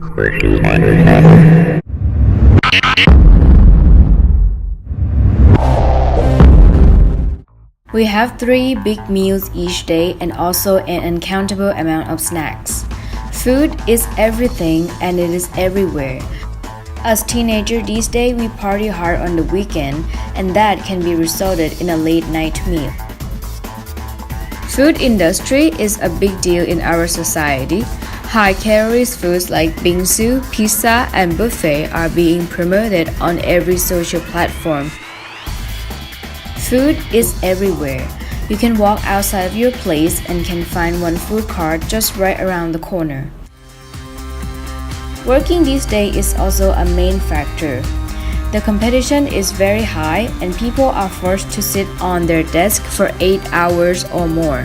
We have 3 big meals each day and also an uncountable amount of snacks. Food is everything and it is everywhere. As teenagers these days, we party hard on the weekend and that can be resulted in a late night meal. Food industry is a big deal in our society. High-calorie foods like bingsu, pizza, and buffet are being promoted on every social platform. Food is everywhere. You can walk outside of your place and can find one food cart just right around the corner. Working these days is also a main factor. The competition is very high and people are forced to sit on their desk for 8 hours or more,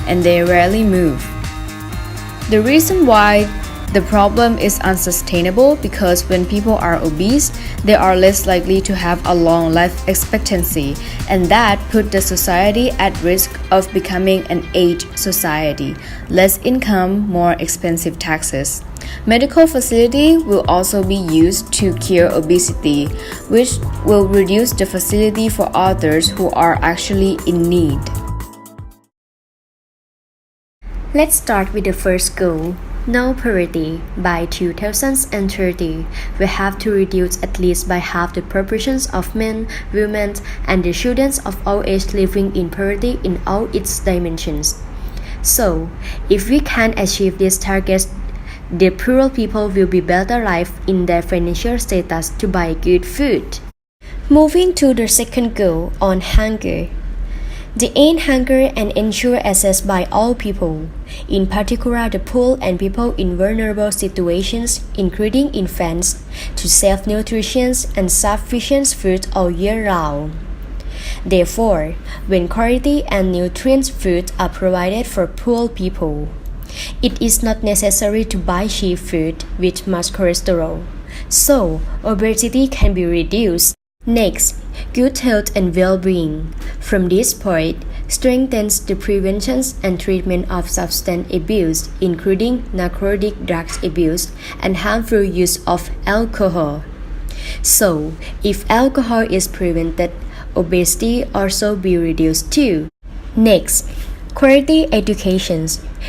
and they rarely move. The reason why the problem is unsustainable because when people are obese, they are less likely to have a long life expectancy, and that put the society at risk of becoming an aged society. Less income, more expensive taxes. Medical facility will also be used to cure obesity, which will reduce the facility for others who are actually in need. Let's start with the first goal. No poverty. By 2030, we have to reduce at least by half the proportions of men, women, and the children of all ages living in poverty in all its dimensions. So, if we can achieve these targets, the poor people will be better life in their financial status to buy good food. Moving to the second goal on hunger. The end hunger and ensure access by all people, in particular the poor and people in vulnerable situations, including infants, to safe nutrition and sufficient food all year round. Therefore, when quality and nutrient food are provided for poor people, it is not necessary to buy cheap food with much cholesterol, so obesity can be reduced. Next, good health and well-being. From this point, strengthens the prevention and treatment of substance abuse, including narcotic drugs abuse and harmful use of alcohol. So, if alcohol is prevented, obesity also be reduced too. Next, quality education.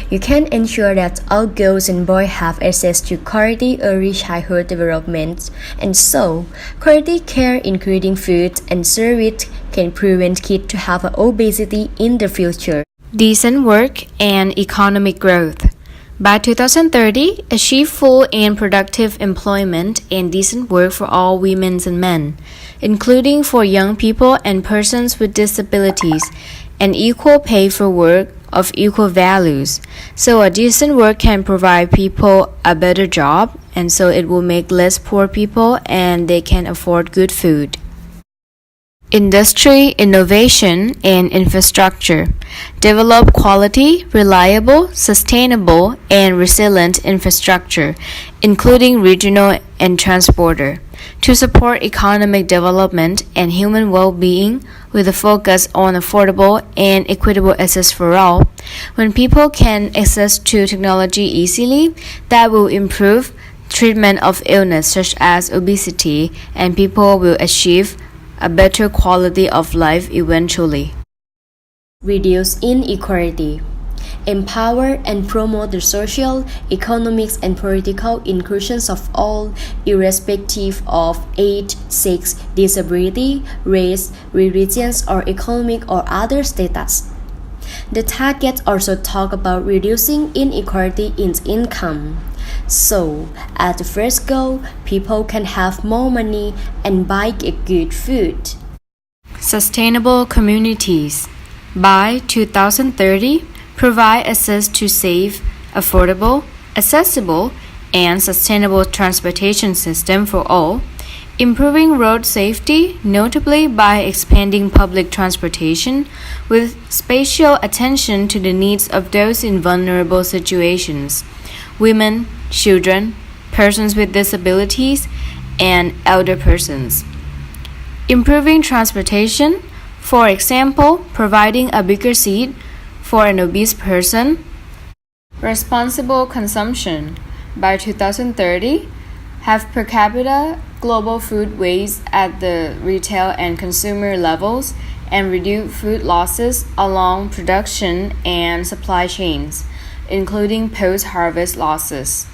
You can ensure that all girls and boys have access to quality early childhood development, and so quality care including food and service can prevent kids to have obesity in the future. Decent work and economic growth. By 2030, achieve full and productive employment and decent work for all women and men, including for young people and persons with disabilities, and equal pay for work of equal values. So a decent work can provide people a better job, and so it will make less poor people and they can afford good food. Industry, innovation, and infrastructure. Develop quality, reliable, sustainable, and resilient infrastructure, including regional and transporter, to support economic development and human well-being with a focus on affordable and equitable access for all. When people can access to technology easily, that will improve treatment of illness such as obesity, and people will achieve a better quality of life eventually. Reduce inequality. Empower and promote the social, economic, and political inclusions of all, irrespective of age, sex, disability, race, religion, or economic or other status. The targets also talk about reducing inequality in income. So, as the first goal, people can have more money and buy good food. Sustainable communities. By 2030, provide access to safe, affordable, accessible, and sustainable transportation system for all, improving road safety, notably by expanding public transportation with special attention to the needs of those in vulnerable situations, women, children, persons with disabilities, and elder persons. Improving transportation, for example, providing a bigger seat for an obese person. Responsible consumption. by 2030, have per capita global food waste at the retail and consumer levels, and reduce food losses along production and supply chains, including post-harvest losses.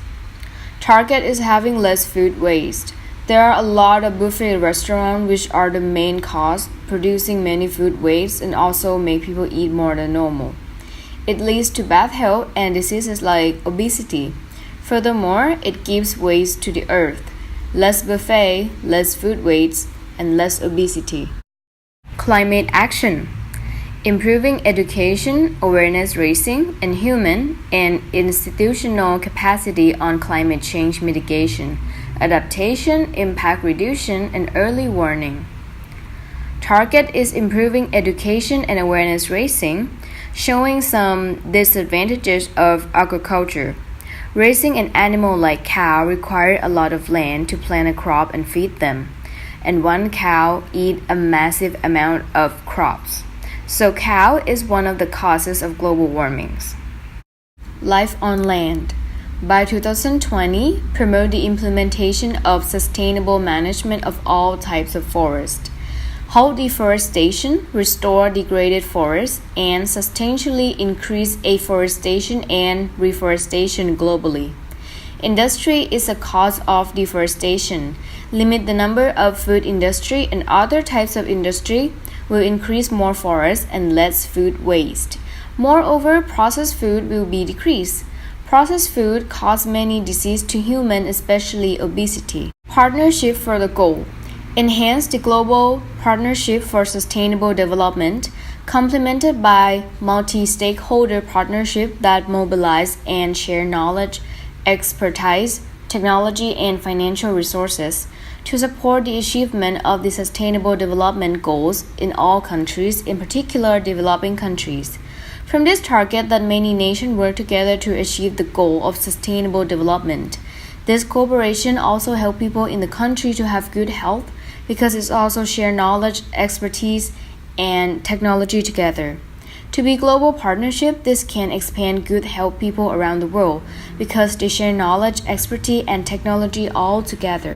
Target is having less food waste. There are a lot of buffet restaurants which are the main cause, producing many food waste and also make people eat more than normal. It leads to bad health and diseases like obesity. Furthermore, it gives waste to the earth. Less buffet, less food waste, and less obesity. Climate action. Improving education, awareness raising, and human and institutional capacity on climate change mitigation, adaptation, impact reduction, and early warning. Target is improving education and awareness raising, showing some disadvantages of agriculture. Raising an animal like cow requires a lot of land to plant a crop and feed them, and one cow eats a massive amount of crops. So cow is one of the causes of global warming. Life on land. By 2020, promote the implementation of sustainable management of all types of forest. Halt deforestation, restore degraded forests, and substantially increase afforestation and reforestation globally. Industry is a cause of deforestation. Limit the number of food industry and other types of industry will increase more forests and less food waste. Moreover, processed food will be decreased. Processed food cause many diseases to humans, especially obesity. Partnership for the goal. Enhance the global partnership for sustainable development, complemented by multi-stakeholder partnership that mobilize and share knowledge, expertise, technology, and financial resources to support the achievement of the Sustainable Development Goals in all countries, in particular developing countries. From this target that many nations work together to achieve the goal of sustainable development. This cooperation also helps people in the country to have good health because it also share knowledge, expertise, and technology together. To be global partnership, this can expand good health people around the world because they share knowledge, expertise, and technology all together.